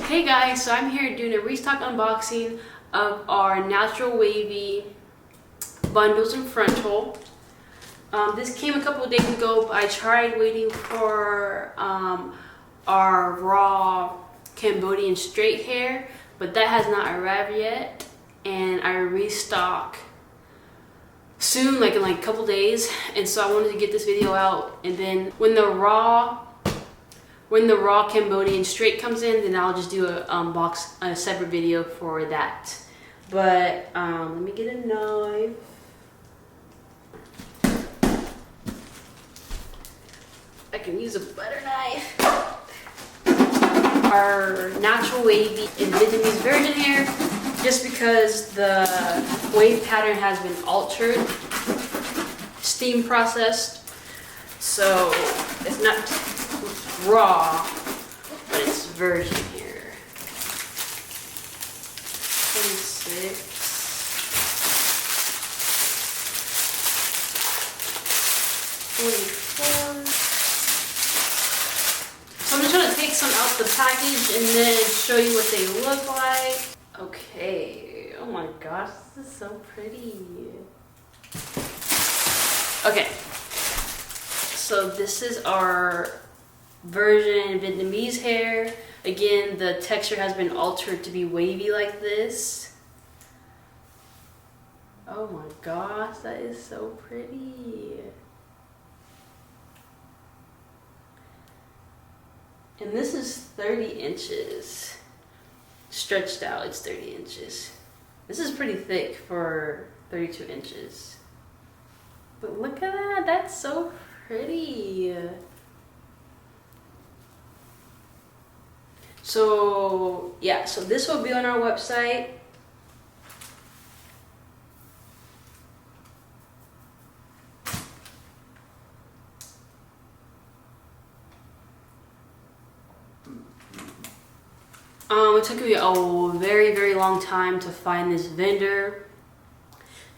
Hey guys, so I'm here doing a restock unboxing of our natural wavy bundles and frontal. This came a couple of days ago, but I tried waiting for our raw Cambodian straight hair, but that has not arrived yet, and I restock soon, like in a couple days, and so I wanted to get this video out, and then when the raw Cambodian straight comes in, then I'll just do a separate video for that. But let me get a knife. I can use a butter knife. Our natural wavy and Vietnamese virgin hair, just because the wave pattern has been altered, steam processed, so it's not raw, but it's virgin here. 26. So I'm just going to take some out the package and then show you what they look like. Okay, oh my gosh, this is so pretty. Okay, so this is our version Vietnamese hair. Again, the texture has been altered to be wavy like this. Oh my gosh, that is so pretty. And this is 30 inches. Stretched out, it's 30 inches. This is pretty thick for 32 inches. But look at that, that's so pretty. So yeah, so this will be on our website. It took me a very long time to find this vendor,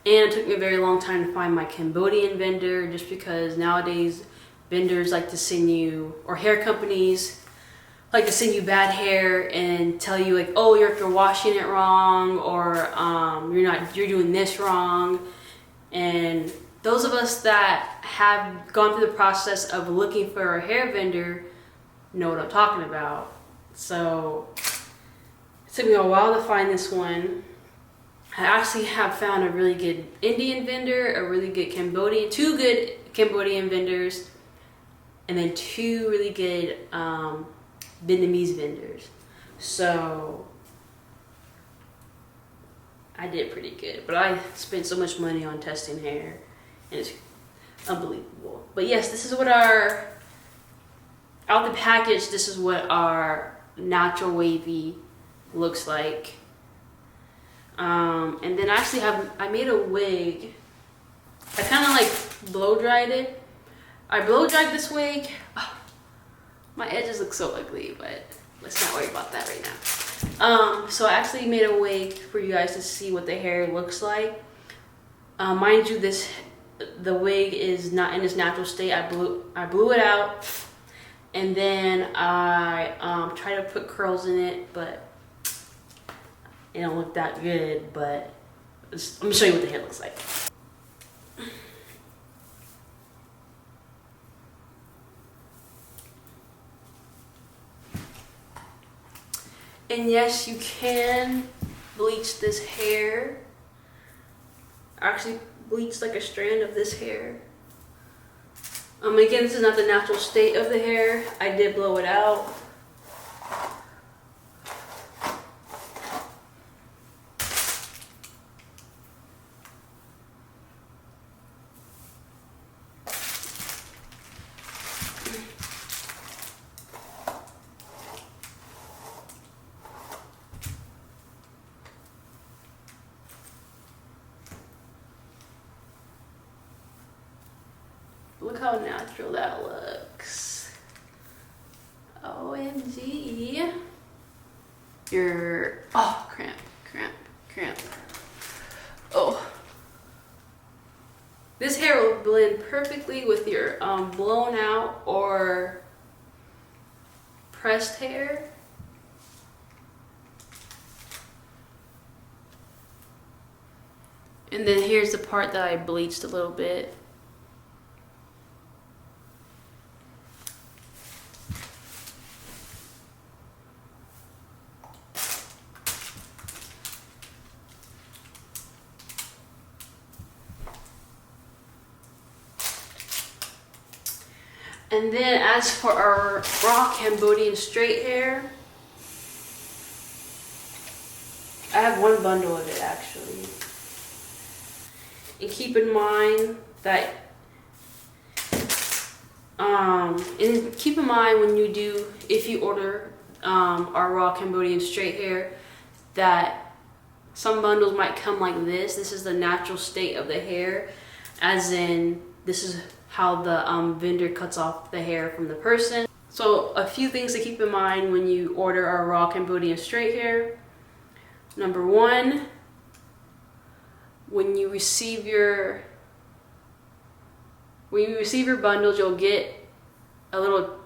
and it took me a very long time to find my Cambodian vendor, just because nowadays vendors like to send you, or hair companies like to send you bad hair and tell you like, oh, you're washing it wrong, or you're doing this wrong. And those of us that have gone through the process of looking for a hair vendor know what I'm talking about. So it took me a while to find this one. I actually have found a really good Indian vendor, a really good Cambodian, two good Cambodian vendors, and then two really good Vietnamese vendors. So I did pretty good, but I spent so much money on testing hair, and it's unbelievable. But yes, this is what out the package, this is what our natural wavy looks like. And then I made a wig. I kind of like blow dried it. I blow dried this wig. Oh, my edges look so ugly, but let's not worry about that right now. So I actually made a wig for you guys to see what the hair looks like. Mind you, the wig is not in its natural state. I blew it out, and then I tried to put curls in it, but it don't look that good. But let me show you what the hair looks like. And yes, you can bleach this hair. I actually bleached like a strand of this hair. Again, this is not the natural state of the hair. I did blow it out. Look how natural that looks. OMG. Cramp. Oh. This hair will blend perfectly with your blown out or pressed hair. And then here's the part that I bleached a little bit. And then as for our raw Cambodian straight hair, I have one bundle of it actually. And keep in mind that, when you do, if you order our raw Cambodian straight hair, that some bundles might come like this. This is the natural state of the hair, as in this is how the vendor cuts off the hair from the person. So a few things to keep in mind when you order our raw Cambodian straight hair. Number one, when you receive your bundles, you'll get a little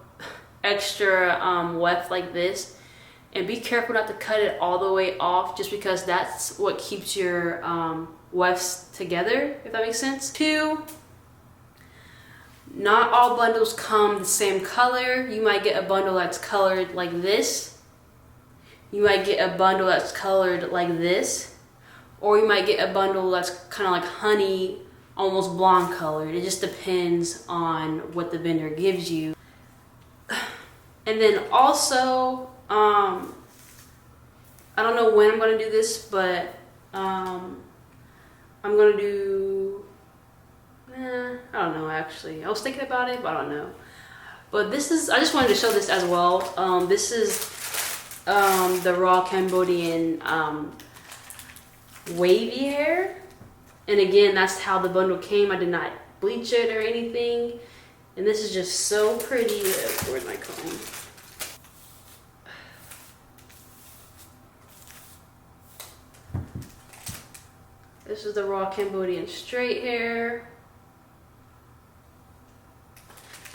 extra weft like this, and be careful not to cut it all the way off, just because that's what keeps your wefts together, if that makes sense. Two, not all bundles come the same color. You might get a bundle that's colored like this. You might get a bundle that's colored like this. Or you might get a bundle that's kind of like honey, almost blonde colored. It just depends on what the vendor gives you. And then also, I don't know when I'm going to do this, but I'm going to do, I don't know actually. I was thinking about it, but I don't know. But this is, I just wanted to show this as well. This is the raw Cambodian wavy hair. And again, that's how the bundle came. I did not bleach it or anything. And this is just so pretty. Where's my comb? This is the raw Cambodian straight hair.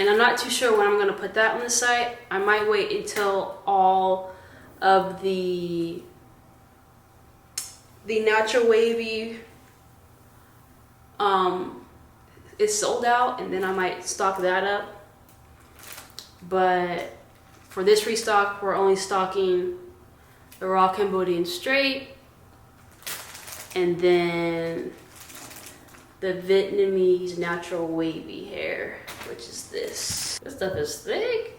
And I'm not too sure when I'm going to put that on the site. I might wait until all of the natural wavy is sold out, and then I might stock that up. But for this restock, we're only stocking the raw Cambodian straight, and then the Vietnamese natural wavy hair, which is this. This stuff is thick.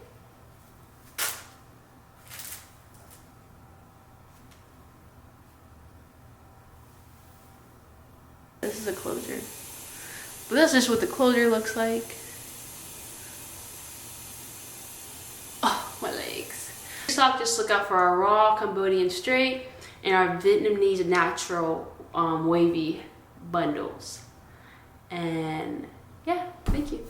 This is a closure. But that's just what the closure looks like. Oh, my legs. Stock, just look out for our raw Cambodian straight and our Vietnamese natural wavy bundles. And yeah, thank you.